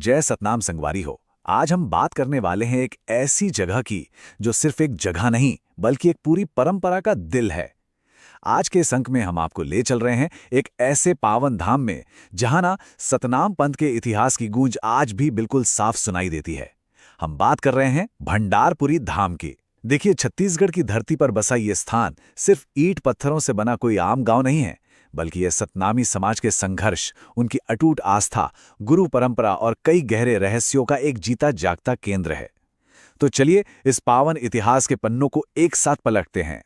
जय सतनाम संगवारी हो। आज हम बात करने वाले हैं एक ऐसी जगह की जो सिर्फ एक जगह नहीं बल्कि एक पूरी परंपरा का दिल है। आज के इस अंक में हम आपको ले चल रहे हैं एक ऐसे पावन धाम में जहां ना सतनाम पंथ के इतिहास की गूंज आज भी बिल्कुल साफ सुनाई देती है। हम बात कर रहे हैं भंडारपुरी धाम की। देखिए, छत्तीसगढ़ की धरती पर बसा ये स्थान सिर्फ ईंट पत्थरों से बना कोई आम गांव नहीं है, बल्कि यह सतनामी समाज के संघर्ष, उनकी अटूट आस्था, गुरु परंपरा और कई गहरे रहस्यों का एक जीता जागता केंद्र है। तो चलिए इस पावन इतिहास के पन्नों को एक साथ पलटते हैं।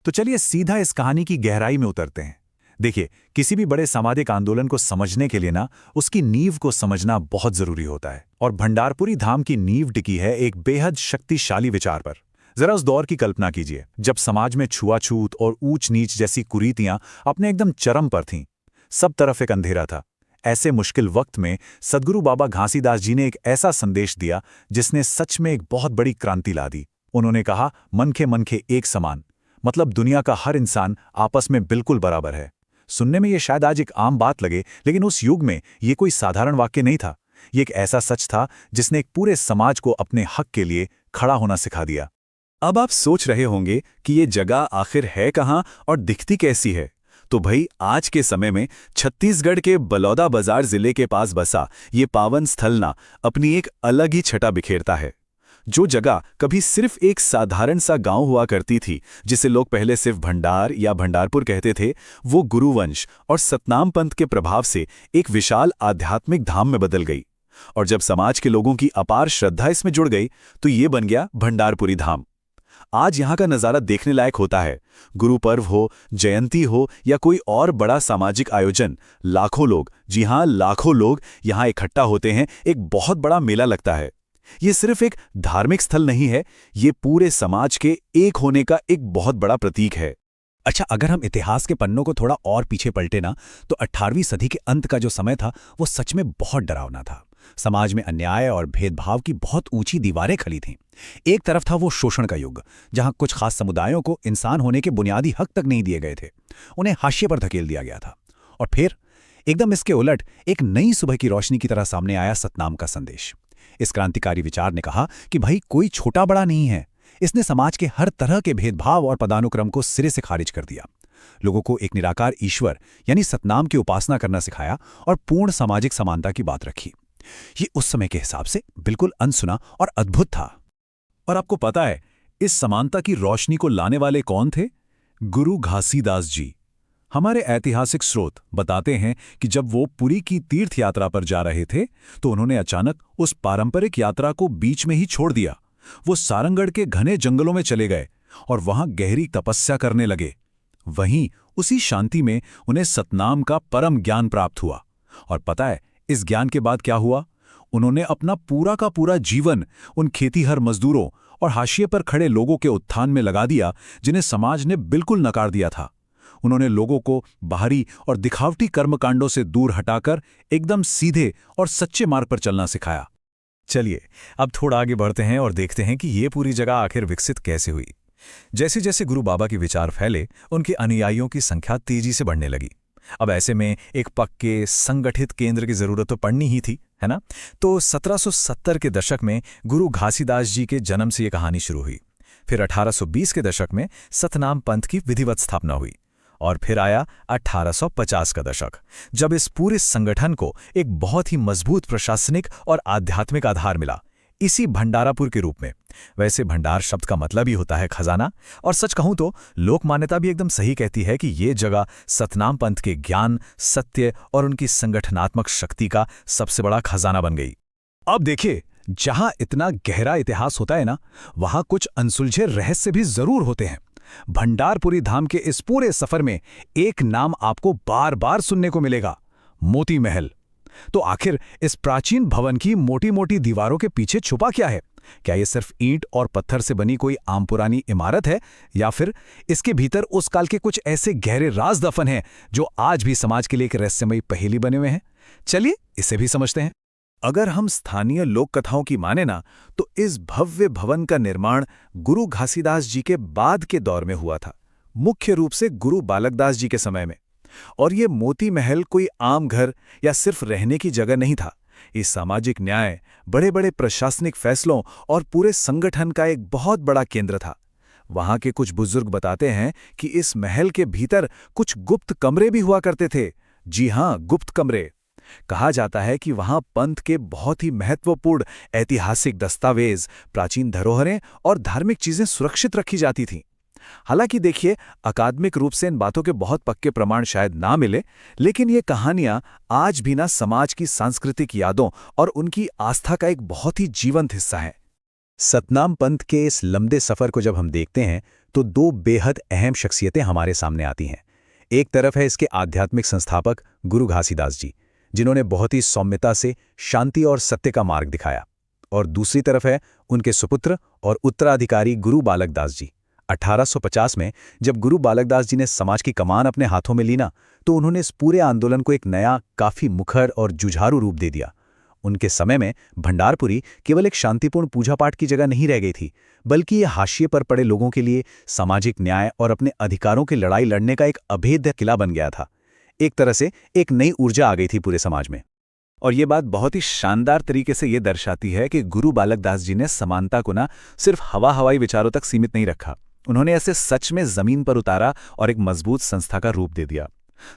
तो चलिए सीधा इस कहानी की गहराई में उतरते हैं। देखिए, किसी भी बड़े सामाजिक आंदोलन को समझने के लिए ना उसकी नींव को समझना बहुत जरूरी होता है, और भंडारपुरी धाम की नींव टिकी है एक बेहद शक्तिशाली विचार पर। जरा उस दौर की कल्पना कीजिए जब समाज में छुआछूत और ऊंच नीच जैसी कुरीतियां अपने एकदम चरम पर थीं। सब तरफ एक अंधेरा था। ऐसे मुश्किल वक्त में सद्गुरु बाबा घासीदास जी ने एक ऐसा संदेश दिया जिसने सच में एक बहुत बड़ी क्रांति ला दी। उन्होंने कहा, मन के एक समान, मतलब दुनिया का हर इंसान आपस में बिल्कुल बराबर है। सुनने में ये शायद आज एक आम बात लगे, लेकिन उस युग में ये कोई साधारण वाक्य नहीं था। ये एक ऐसा सच था जिसने एक पूरे समाज को अपने हक के लिए खड़ा होना सिखा दिया। अब आप सोच रहे होंगे कि ये जगह आखिर है कहाँ और दिखती कैसी है। तो भाई, आज के समय में छत्तीसगढ़ के बलौदाबाजार जिले के पास बसा ये पावन स्थल ना अपनी एक अलग ही छटा बिखेरता है। जो जगह कभी सिर्फ एक साधारण सा गांव हुआ करती थी, जिसे लोग पहले सिर्फ भंडार या भंडारपुर कहते थे, वो गुरुवंश और सतनाम पंथ के प्रभाव से एक विशाल आध्यात्मिक धाम में बदल गई। और जब समाज के लोगों की अपार श्रद्धा इसमें जुड़ गई तो ये बन गया भंडारपुरी धाम। आज यहाँ का नज़ारा देखने लायक होता है। गुरु पर्व हो, जयंती हो या कोई और बड़ा सामाजिक आयोजन, लाखों लोग, जी हाँ लाखों लोग यहाँ इकट्ठा होते हैं। एक बहुत बड़ा मेला लगता है। ये सिर्फ एक धार्मिक स्थल नहीं है, ये पूरे समाज के एक होने का एक बहुत बड़ा प्रतीक है। अच्छा, अगर हम इतिहास के पन्नों को थोड़ा और पीछे पलटे ना, तो 18वीं सदी के अंत का जो समय था वो सच में बहुत डरावना था। समाज में अन्याय और भेदभाव की बहुत ऊंची दीवारें खड़ी थीं। एक तरफ था वो शोषण का युग, जहां कुछ खास समुदायों को इंसान होने के बुनियादी हक तक नहीं दिए गए थे, उन्हें हाशिए पर धकेल दिया गया था। और फिर एकदम इसके उलट एक नई सुबह की रोशनी की तरह सामने आया सतनाम का संदेश। इस क्रांतिकारी विचार ने कहा कि भाई, कोई छोटा बड़ा नहीं है। इसने समाज के हर तरह के भेदभाव और पदानुक्रम को सिरे से खारिज कर दिया। लोगों को एक निराकार ईश्वर यानी सतनाम की उपासना करना सिखाया और पूर्ण सामाजिक समानता की बात रखी। ये उस समय के हिसाब से बिल्कुल अनसुना और अद्भुत था। और आपको पता है इस समानता की रोशनी को लाने वाले कौन थे? गुरु घासीदास जी। हमारे ऐतिहासिक स्रोत बताते हैं कि जब वो पुरी की तीर्थ यात्रा पर जा रहे थे तो उन्होंने अचानक उस पारंपरिक यात्रा को बीच में ही छोड़ दिया। वो सारंगढ़ के घने जंगलों में चले गए और वहां गहरी तपस्या करने लगे। वहीं उसी शांति में उन्हें सतनाम का परम ज्ञान प्राप्त हुआ। और पता है इस ज्ञान के बाद क्या हुआ? उन्होंने अपना पूरा का पूरा जीवन उन खेतीहर मजदूरों और हाशिए पर खड़े लोगों के उत्थान में लगा दिया, जिन्हें समाज ने बिल्कुल नकार दिया था। उन्होंने लोगों को बाहरी और दिखावटी कर्मकांडों से दूर हटाकर एकदम सीधे और सच्चे मार्ग पर चलना सिखाया। चलिए अब थोड़ा आगे बढ़ते हैं और देखते हैं कि ये पूरी जगह आखिर विकसित कैसे हुई। जैसे जैसे गुरु बाबा के विचार फैले, उनके अनुयायियों की संख्या तेजी से बढ़ने लगी। अब ऐसे में एक पक्के संगठित केंद्र की जरूरत तो पड़नी ही थी, है ना? तो 1770 के दशक में गुरु घासीदास जी के जन्म से ये कहानी शुरू हुई। फिर 1820 के दशक में सतनाम पंथ की विधिवत स्थापना हुई। और फिर आया 1850 का दशक, जब इस पूरे संगठन को एक बहुत ही मजबूत प्रशासनिक और आध्यात्मिक आधार मिला, इसी भंडारापुर के रूप में। वैसे भंडार शब्द का मतलब ही होता है खजाना, और सच कहूं तो लोक मान्यता भी एकदम सही कहती है कि ये जगह सतनाम पंथ के ज्ञान, सत्य और उनकी संगठनात्मक शक्ति का सबसे बड़ा खजाना बन गई। अब देखिए, जहां इतना गहरा इतिहास होता है ना, वहां कुछ अनसुलझे रहस्य भी जरूर होते हैं। भंडारपुरी धाम के इस पूरे सफर में एक नाम आपको बार बार सुनने को मिलेगा, मोती महल। तो आखिर इस प्राचीन भवन की मोटी मोटी दीवारों के पीछे छुपा क्या है? क्या ये सिर्फ ईंट और पत्थर से बनी कोई आम पुरानी इमारत है, या फिर इसके भीतर उस काल के कुछ ऐसे गहरे राज दफन हैं जो आज भी समाज के लिए एक रहस्यमयी पहेली बने हुए हैं? चलिए इसे भी समझते हैं। अगर हम स्थानीय लोक कथाओं की माने ना, तो इस भव्य भवन का निर्माण गुरु घासीदास जी के बाद के दौर में हुआ था, मुख्य रूप से गुरु बालकदास जी के समय में। और ये मोती महल कोई आम घर या सिर्फ रहने की जगह नहीं था, इस सामाजिक न्याय, बड़े बड़े प्रशासनिक फैसलों और पूरे संगठन का एक बहुत बड़ा केंद्र था। वहां के कुछ बुजुर्ग बताते हैं कि इस महल के भीतर कुछ गुप्त कमरे भी हुआ करते थे। जी हां, गुप्त कमरे। कहा जाता है कि वहां पंथ के बहुत ही महत्वपूर्ण ऐतिहासिक दस्तावेज, प्राचीन धरोहरें और धार्मिक चीजें सुरक्षित रखी जाती थीं। हालांकि देखिए, अकादमिक रूप से इन बातों के बहुत पक्के प्रमाण शायद ना मिले, लेकिन ये कहानियां आज भी ना समाज की सांस्कृतिक यादों और उनकी आस्था का एक बहुत ही जीवंत हिस्सा है। सतनाम पंथ के इस लंबे सफर को जब हम देखते हैं तो दो बेहद अहम शख्सियतें हमारे सामने आती हैं। एक तरफ है इसके आध्यात्मिक संस्थापक गुरु घासीदास जी, जिन्होंने बहुत ही सौम्यता से शांति और सत्य का मार्ग दिखाया, और दूसरी तरफ है उनके सुपुत्र और उत्तराधिकारी गुरु बालकदास जी। 1850 में जब गुरु बालकदास जी ने समाज की कमान अपने हाथों में ली ना, तो उन्होंने इस पूरे आंदोलन को एक नया, काफी मुखर और जुझारू रूप दे दिया। उनके समय में भंडारपुरी केवल एक शांतिपूर्ण पूजा पाठ की जगह नहीं रह गई थी, बल्कि ये हाशिए पर पड़े लोगों के लिए सामाजिक न्याय और अपने अधिकारों की लड़ाई लड़ने का एक अभेद्य किला बन गया था। एक तरह से एक नई ऊर्जा आ गई थी पूरे समाज में। और ये बात बहुत ही शानदार तरीके से ये दर्शाती है कि गुरु बालकदास जी ने समानता को ना सिर्फ हवाई विचारों तक सीमित नहीं रखा, उन्होंने ऐसे सच में जमीन पर उतारा और एक मजबूत संस्था का रूप दे दिया।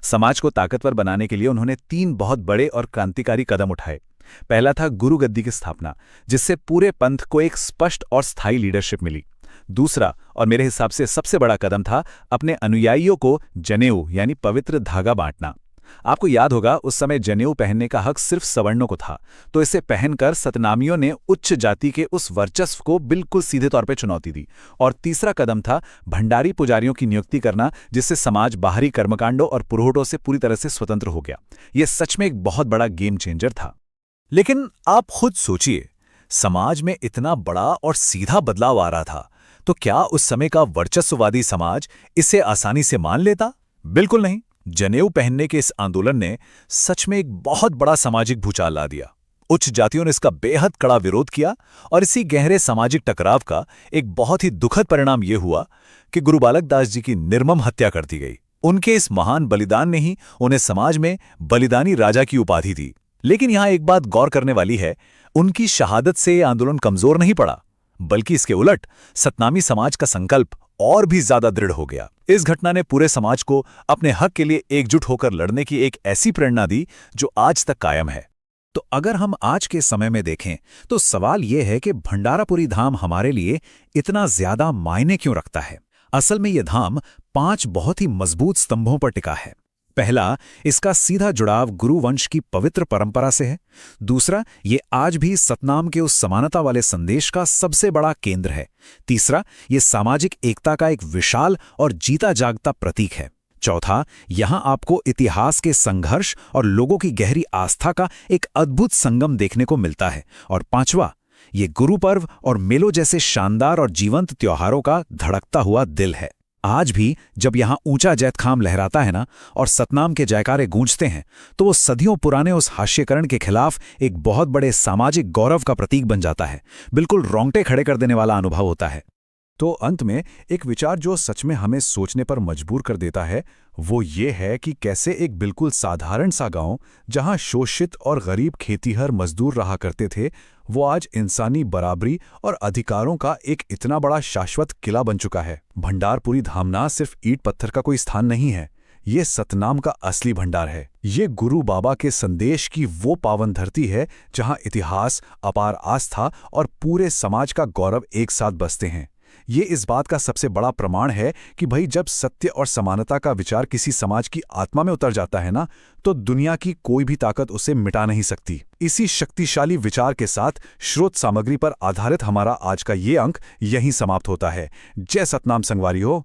समाज को ताकतवर बनाने के लिए उन्होंने 3 बहुत बड़े और क्रांतिकारी कदम उठाए। पहला था गुरु गद्दी की स्थापना, जिससे पूरे पंथ को एक स्पष्ट और स्थायी लीडरशिप मिली। दूसरा और मेरे हिसाब से सबसे बड़ा कदम था अपने अनुयायियों को जनेऊ यानी पवित्र धागा बांटना। आपको याद होगा, उस समय जनेऊ पहनने का हक सिर्फ सवर्णों को था, तो इसे पहनकर सतनामियों ने उच्च जाति के उस वर्चस्व को बिल्कुल सीधे तौर पे चुनौती दी। और तीसरा कदम था भंडारी पुजारियों की नियुक्ति करना, जिससे समाज बाहरी कर्मकांडों और पुरोहितों से पूरी तरह से स्वतंत्र हो गया। यह सच में एक बहुत बड़ा गेम चेंजर था। लेकिन आप खुद सोचिए, समाज में इतना बड़ा और सीधा बदलाव आ रहा था, तो क्या उस समय का वर्चस्ववादी समाज इसे आसानी से मान लेता? बिल्कुल नहीं। जनेऊ पहनने के इस आंदोलन ने सच में एक बहुत बड़ा सामाजिक भूचाल ला दिया। उच्च जातियों ने इसका बेहद कड़ा विरोध किया, और इसी गहरे सामाजिक टकराव का एक बहुत ही दुखद परिणाम यह हुआ कि गुरु बालकदास जी की निर्मम हत्या कर दी गई। उनके इस महान बलिदान ने ही उन्हें समाज में बलिदानी राजा की उपाधि दी। लेकिन यहां एक बात गौर करने वाली है, उनकी शहादत से यह आंदोलन कमजोर नहीं पड़ा, बल्कि इसके उलट सतनामी समाज का संकल्प और भी ज्यादा दृढ़ हो गया। इस घटना ने पूरे समाज को अपने हक के लिए एकजुट होकर लड़ने की एक ऐसी प्रेरणा दी जो आज तक कायम है। तो अगर हम आज के समय में देखें तो सवाल यह है कि भंडारापुरी धाम हमारे लिए इतना ज्यादा मायने क्यों रखता है? असल में यह धाम 5 बहुत ही मजबूत स्तंभों पर टिका है। पहला, इसका सीधा जुड़ाव गुरुवंश की पवित्र परंपरा से है। दूसरा, ये आज भी सतनाम के उस समानता वाले संदेश का सबसे बड़ा केंद्र है। तीसरा, ये सामाजिक एकता का एक विशाल और जीता जागता प्रतीक है। चौथा, यहां आपको इतिहास के संघर्ष और लोगों की गहरी आस्था का एक अद्भुत संगम देखने को मिलता है। और पांचवा, ये गुरु पर्व और मेलों जैसे शानदार और जीवंत त्योहारों का धड़कता हुआ दिल है। आज भी जब यहां ऊंचा जैतखाम लहराता है ना, और सतनाम के जयकारे गूंजते हैं, तो वो सदियों पुराने उस हास्यकरण के खिलाफ एक बहुत बड़े सामाजिक गौरव का प्रतीक बन जाता है। बिल्कुल रोंगटे खड़े कर देने वाला अनुभव होता है। तो अंत में एक विचार जो सच में हमें सोचने पर मजबूर कर देता है, वो ये है कि कैसे एक बिल्कुल साधारण सा गांव, जहां शोषित और गरीब खेतीहर मजदूर रहा करते थे, वो आज इंसानी बराबरी और अधिकारों का एक इतना बड़ा शाश्वत किला बन चुका है। भंडारपुरी धाम ना सिर्फ ईंट पत्थर का कोई स्थान नहीं है, ये सतनाम का असली भंडार है। ये गुरु बाबा के संदेश की वो पावन धरती है जहां इतिहास, अपार आस्था और पूरे समाज का गौरव एक साथ बसते हैं। ये इस बात का सबसे बड़ा प्रमाण है कि भाई, जब सत्य और समानता का विचार किसी समाज की आत्मा में उतर जाता है ना, तो दुनिया की कोई भी ताकत उसे मिटा नहीं सकती। इसी शक्तिशाली विचार के साथ स्रोत सामग्री पर आधारित हमारा आज का ये अंक यहीं समाप्त होता है। जय सतनाम संगवारी हो।